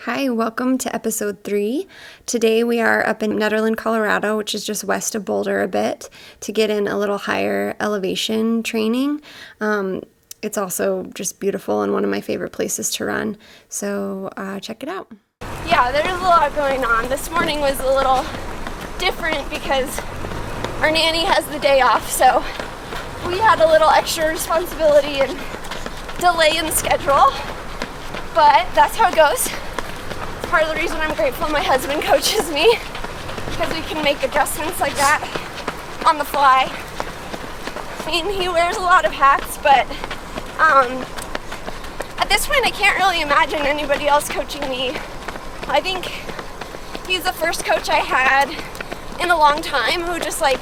Hi, welcome to episode 3. Today we are up in Nederland, Colorado, which is just west of Boulder a bit, to get in a little higher elevation training. It's also just beautiful and one of my favorite places to run, so check it out. Yeah, there's a lot going on. This morning was a little different because our nanny has the day off, so we had a little extra responsibility and delay in the schedule, but that's how it goes. Part of the reason I'm grateful my husband coaches me, because we can make adjustments like that on the fly. I mean, he wears a lot of hats, but at this point I can't really imagine anybody else coaching me. I think he's the first coach I had in a long time who just like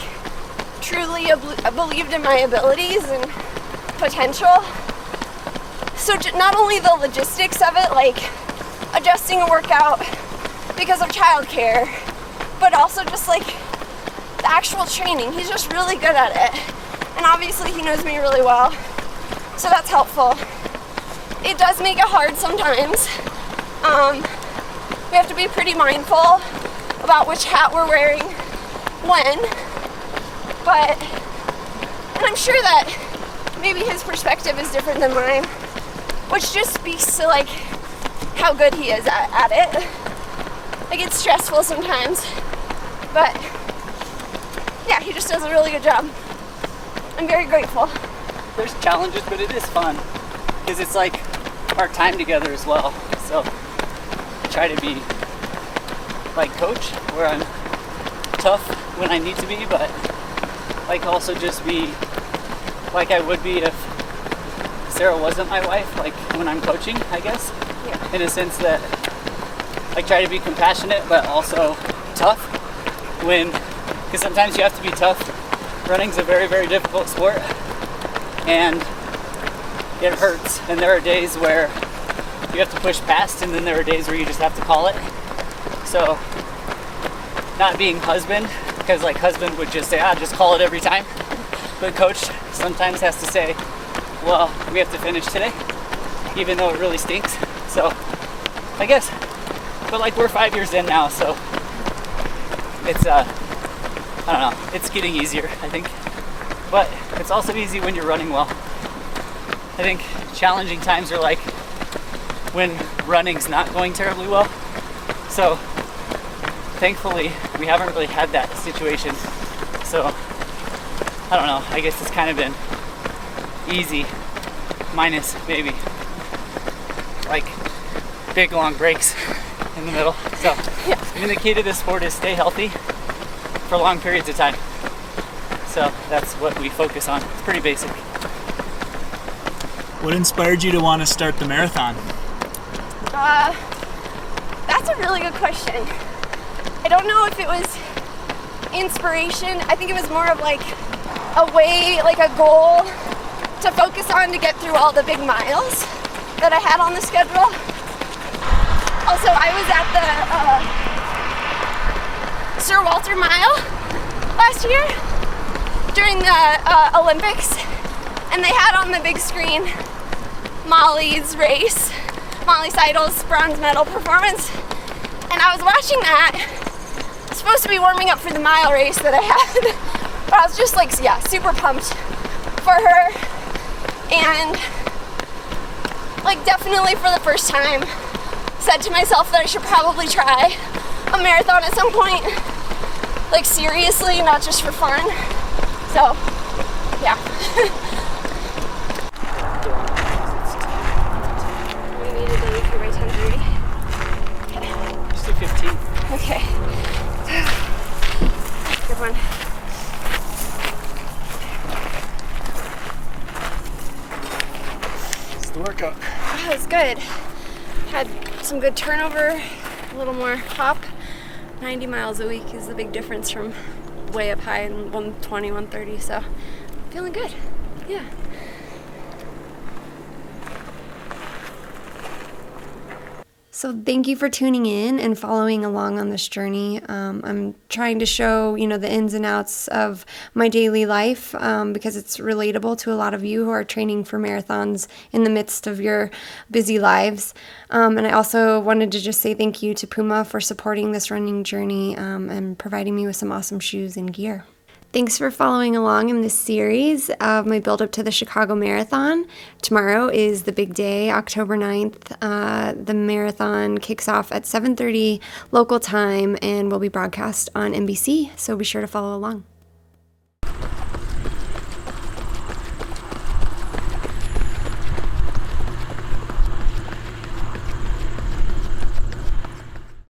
truly believed in my abilities and potential. So not only the logistics of it, like adjusting a workout because of childcare, but also just like the actual training. He's just really good at it, and obviously he knows me really well, so that's helpful. It does make it hard sometimes. We have to be pretty mindful about which hat we're wearing when, and I'm sure that maybe his perspective is different than mine, which just speaks to like how good he is at it. Like, it's stressful sometimes, but yeah, he just does a really good job. I'm very grateful. There's challenges, but it is fun because it's like our time together as well. So I try to be like coach, where I'm tough when I need to be, but like also just be like I would be if Sarah wasn't my wife, like when I'm coaching, I guess. Yeah. In a sense that I try to be compassionate, but also tough because sometimes you have to be tough. Running's a very, very difficult sport, and it hurts. And there are days where you have to push past, and then there are days where you just have to call it. So, not being husband, because like husband would just say, just call it every time. But coach sometimes has to say, well, we have to finish today, even though it really stinks. So, I guess, but like we're 5 years in now, so it's, I don't know, it's getting easier, I think. But it's also easy when you're running well. I think challenging times are like when running's not going terribly well. So, thankfully, we haven't really had that situation. So, I don't know, I guess it's kind of been easy, minus maybe like big long breaks in the middle. So yeah. I mean, the key to this sport is stay healthy for long periods of time. So that's what we focus on. It's pretty basic. What inspired you to want to start the marathon? That's a really good question. I don't know if it was inspiration. I think it was more of like a way, like a goal to focus on to get through all the big miles that I had on the schedule. Also, I was at the Sir Walter Mile last year during the Olympics, and they had on the big screen Molly's race, Molly Seidel's bronze medal performance, and I was watching that. I was supposed to be warming up for the mile race that I had, but I was just like, yeah, super pumped for her, and like definitely for the first time said to myself that I should probably try a marathon at some point, like seriously, not just for fun. So yeah. We need to leave here by 10:30. Okay. Just do 15. Okay. Good one. It's the workout. That was good. Had some good turnover, a little more hop. 90 miles a week is the big difference from way up high in 120, 130, so feeling good. Yeah. So thank you for tuning in and following along on this journey. I'm trying to show, the ins and outs of my daily life because it's relatable to a lot of you who are training for marathons in the midst of your busy lives. And I also wanted to just say thank you to Puma for supporting this running journey and providing me with some awesome shoes and gear. Thanks for following along in this series of my build up to the Chicago Marathon. Tomorrow is the big day, October 9th. The marathon kicks off at 7:30 local time and will be broadcast on NBC, so be sure to follow along.